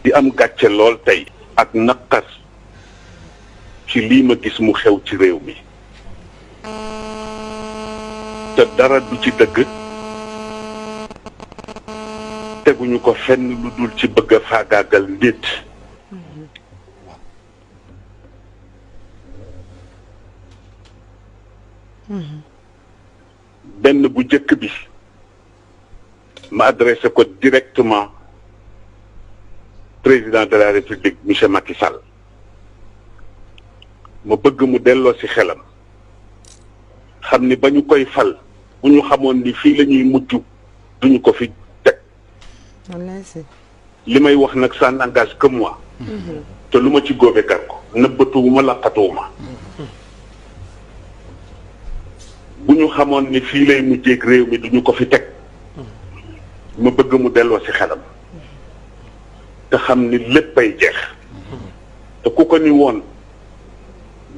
di am gàcce lool tey ak naqar ci lii ma gis mu xew ci réew mi te dara du ci dëgg teguñu ko fenn lu dul ci bëgg a faagaagal nit benn bu jëkk bi ma adressé ko directement président de la République monsieur Macky Sall ma bëgg mu delloo ci xelam xam ni ba ñu koy fal bu ñu xamoon ni fii la ñuy mujj duñu ko fi teg li may wax nag ça n'engage que moi te lu ma ci góobe gar ko nëbbatuwuma laqatuwuma bu ñu xamoon ni fii lay mujjeeg réew mi duñu ko fi teg ma bëgg mu delloo ci xelam te xam ni léppay jeex te ku ko ni woon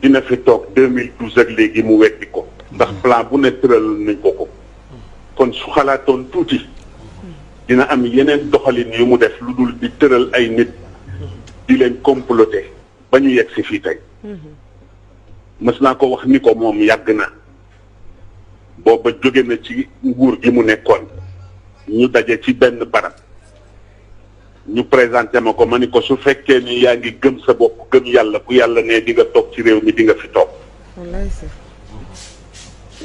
dina fi toog 2012 ak léegi mu weddi ko ndax plan bu ne tëral nañ ko kon su xalaatoon tuuti dina am yeneen doxalin yu mu def lu dul di tëral ay nit di leen comploter ba ñu yegg si fii tey mës naa ko wax ni ko moom yàgg na booba jóge na ci nguur gi mu nekkoon ñu daje ci benn barab ñu présenté ma ko ma ni ko su fekkee ni yaa ngi gëm sa bopp gëm yàlla bu yàlla ne di nga toog ci réew mi di nga fi toog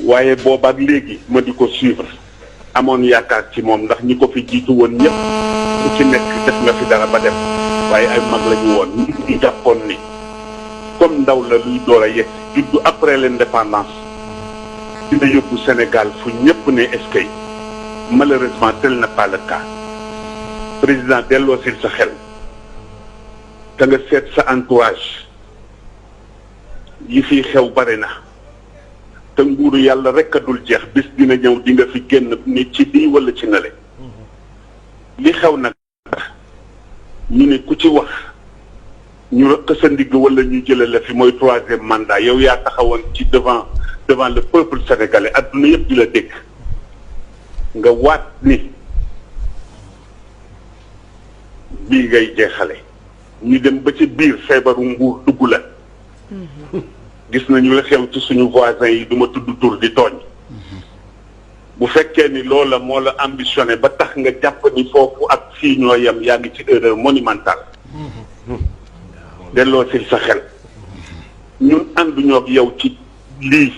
waaye boobaak léegi ma di ko suivre amoon yaakaar ci moom ndax ñi ko fi jiitu woon ñëpp ku ci nekk def nga fi dara ba dem waaye ay mag la ñu woon ñu jàppoon ni comme ndaw la luy door a yegg juddu après l'indépendance dina yóbbu Sénégal fu ñëpp ne est-ce que malheureusement tel n'est pas le cas président delloo sil sa xel te nga seet sa entourage yi fiy xew bare na te nguuru yàlla rek a dul jeex bis dina ñëw di nga fi génn ni ci bii wala ci nale li xew nag ñu ne ku ci wax ñu rëq sa ndigg wala ñu jële la fi mooy 3e mandat yow yaa taxawoon ci devant le peuple sénégalais adduna yëpp di la dégg nga waat ni bii ngay jeexale ñu dem ba ci biir feebaru nguur dugg la gis nañu la xew ci suñu voisins yi duma tudd tur di tooñ bu fekkee ni loola moo la ambitionné ba tax nga jàpp ni foofu ak fii ñoo yem yaa ngi ci erreur monumentale delloo si sa xel ñun ànduñoo ak yow ci lii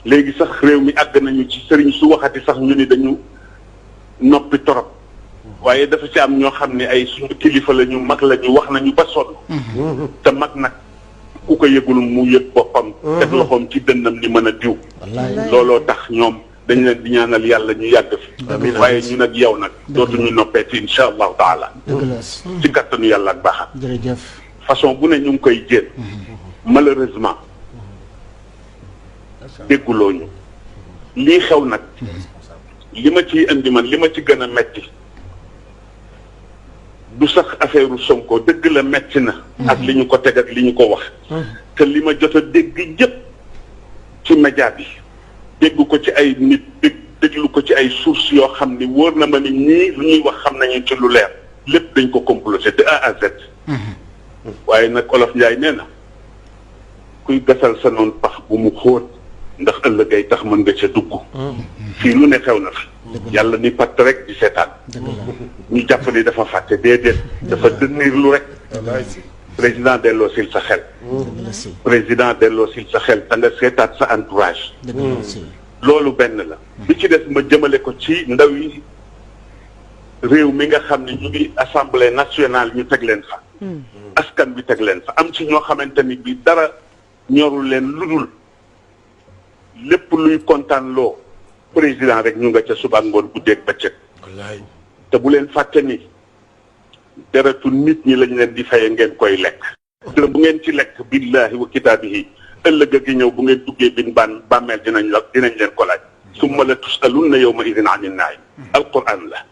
léegi sax réew mi àgg nañu ci sëriñ su waxati sax ñu ni dañu noppi torop waaye dafa ci am ñoo xam ne ay suñu kilifa la ñu mag la ñu wax nañu ba sonn te mag nag ku ko yëgul mu yëg boppam teg loxoom ci dënnam ni mën a diw looloo tax ñoom dañ leen di ñaanal yàlla ñu yàgg fi waaye ñu nag yow nag dootuñu noppeeti insha allahu taala ci kattanu yàlla ak baaxam jërëjëf façon bu ne ñu ngi koy jéem malheureusement dégguloo ñu lii xew nag li ma ciy indi man li ma ci gën a metti du sax affaire Sonko dëgg la metti na ak li ñu ko teg ak li ñu ko wax te li ma jot a dégg yëpp ci média bi dégg ko ci ay nit déglu ko ci ay sources yoo xam ni wóor na ma ni ñii lu ñuy wax xam nañu ci lu leer lépp dañ ko comploté de A à Z waaye nag Olof Njaay nee na kuy gasal sa noon pax bu mu xóot ndax ëllëg ay tax mën nga ca dugg fii lu ne xew na fi yàlla ni patt rek di seetaan ñu jàpp ni dafa fàtte déedéet dafa dënniir lu rek président delloo sil sa xel président delloo sil sa xel te nga seetaat sa entourage loolu benn la bi ci des ma jëmale ko ci ndaw yi réew mi nga xam ne ñu ngi assemblée nationale ñu teg leen fa askan bi teg leen fa am ci ñoo xamante ni bi dara ñorul leen lu dul lépp luy kontaan loo président rek ñu nga ca suba ngoon guddeeg bëccëg te bu leen fàtte ni deretu nit ñi lañ leen di faye ngeen koy lekk te bu ngeen ci lekk billahi wa kitaabihi ëllëg gi ñëw bu ngeen duggee bin bàmmeel dinañ leen ko laaj summa la tusalunna yawma idin anin naim alquran la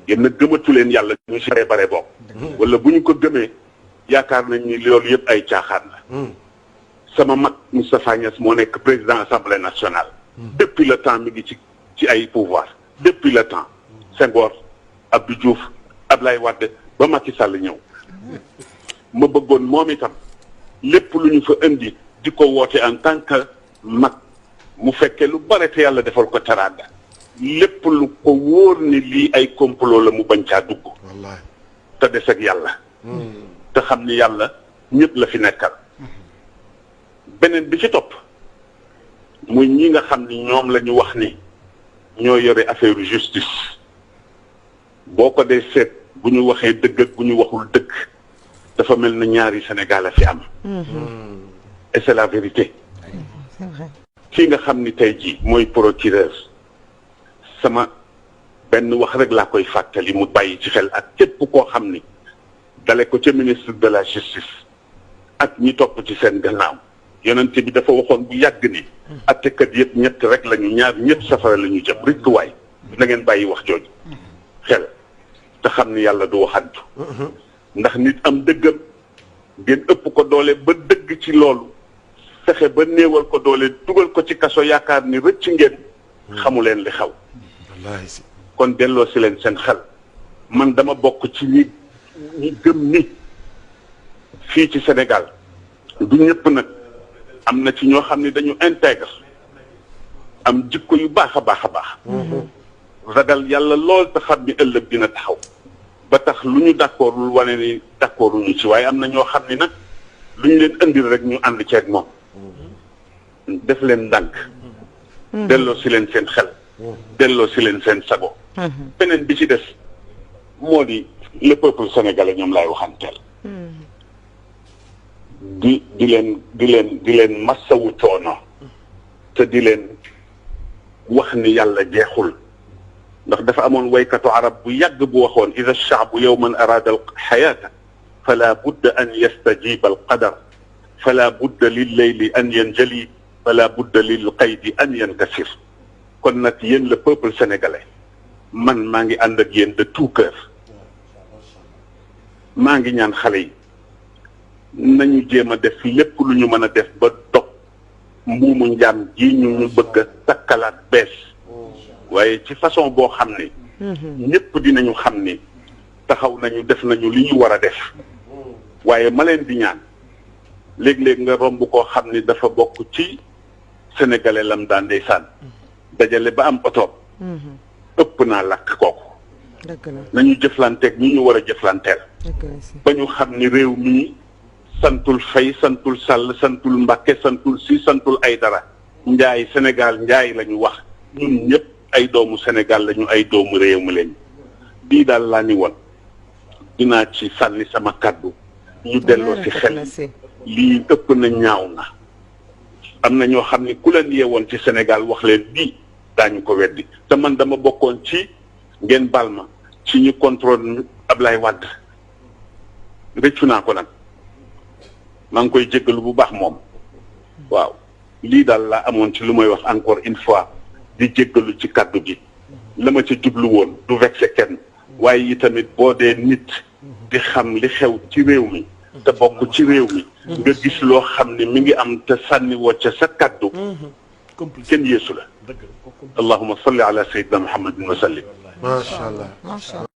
yéen a gëmatu leen yàlla ñu si bare bokk wala bu ñu ko gëmee yaakaar nañ ni loolu yëpp ay caaxaan la sama mag Moustapha Niasse moo nekk président assemblée nationale depuis le temps mi ngi ci ay pouvoir depuis le temps Senghor Abdou Diouf Ablaye Wade ba Macky Sall ñëw ma bëggoon moom itam lépp lu ñu fa indi di ko woote en tant que mag mu fekkee lu bare te yàlla defal ko teraanga lépp lu ko wóor ni lii ay complot la mu bañ caa dugg te des ak yàlla te xam ni yàlla ñëpp la fi nekkal beneen bi ci topp muy ñi nga xam ni ñoom la ñu wax ni ñoo yore affaire justice boo ko dee seet bu ñu waxee dëgg ak bu ñu waxul dëgg dafa mel na ñaari Sénégal a fi am et c'est la vérité kii nga xam ni tey jii mooy procureur sama benn wax rek laa koy fàttali mu bàyyi ci xel ak képp koo xam ni dale ko ca ministre de la justice ak ñi topp ci seen gannaaw yonente bi dafa waxoon bu yàgg ni attekat yëpp ñett rek lañu ñaar ñett safara la ñu jëm rikkuwaay na ngeen bàyyi wax jooju xel te xam ni yàlla du waxantu ndax nit am dëggam ngeen ëpp ko doole ba dëgg ci loolu fexe ba néewal ko doole dugal ko ci kaso yaakaar ni rëcc ngeen xamu leen li xaw kon delloo si leen seen xel man dama bokk ci ñi gëm ni fii ci Sénégal du ñëpp nag am na ci ñoo xam ne dañu intègre am jikko yu baax a baax a baax ragal yàlla lool te xam ni ëllëg dina taxaw ba tax lu ñu d'accordul wane ni d'accorduñu ci waaye am na ñoo xam ni nag lu ñu leen indil rek ñu ànd ceeg moom def leen ndànk delloo si leen seen xel delloo si leen seen sago beneen bi ci des moo di le peuple sénégalais ñoom laay waxanteel di leen massawu coono te di leen wax ni yàlla jeexul ndax dafa amoon waykatu arab bu yàgg bu waxoon ida alchaabu yowman araada alxayaata fala budda an yastajiba alqadar fala budda lilleyli an yanjali fala budda lilqaydi an yankasir kon nag yéen le peuple sénégalais man maa ngi ànd ak yéen de tout cœur maa ngi ñaan xale yi nañu jéem a def lépp lu ñu mën a def ba dog mbuumu njaam ji ñu bëgg a takkalaat bees waaye ci façon boo xam ne ñëpp dinañu xam ni taxaw nañu def nañu li ñu war a def waaye ma leen di ñaan léeg-léeg nga romb koo xam ni dafa bokk ci sénégalais lam daan ndeysaan dajale ba am oto ëpp naa lakk kooku nañu jëflanteeg ñi ñu war a jëflanteel ba ñu xam ni réew mi santul Fay santul Sall santul Mbàkke santul Si santul ay dara njaay Sénégal njaay la ñu wax ñun ñëpp ay doomu Sénégal lañu ay doomu réew mi lañu bii daal laa ni woon dinaa ci sànni sama kàddu ñu delloo ci xel lii ëpp na ñaaw na am na ñoo xam ni ku leen yeewoon ci Sénégal wax leen bii daañu ko weddi te man dama bokkoon ci ngeen baal ma ci ñu contrôle Ablaye Wade rëccu naa ko nag maa ngi koy jéggalu bu baax moom waaw lii daal laa amoon ci lu may wax encore une fois di jéggalu ci kàddu gi la ma ca jublu woon du vexé kenn waaye yi tamit boo dee nit di xam li xew ci réew mi te bokk ci réew mi nga gis loo xam ne mi ngi am te sànni woo ca sa kàddu kenn yeesu la allahumma salli ala sayyidina muhammadin wa sallim. macha allah.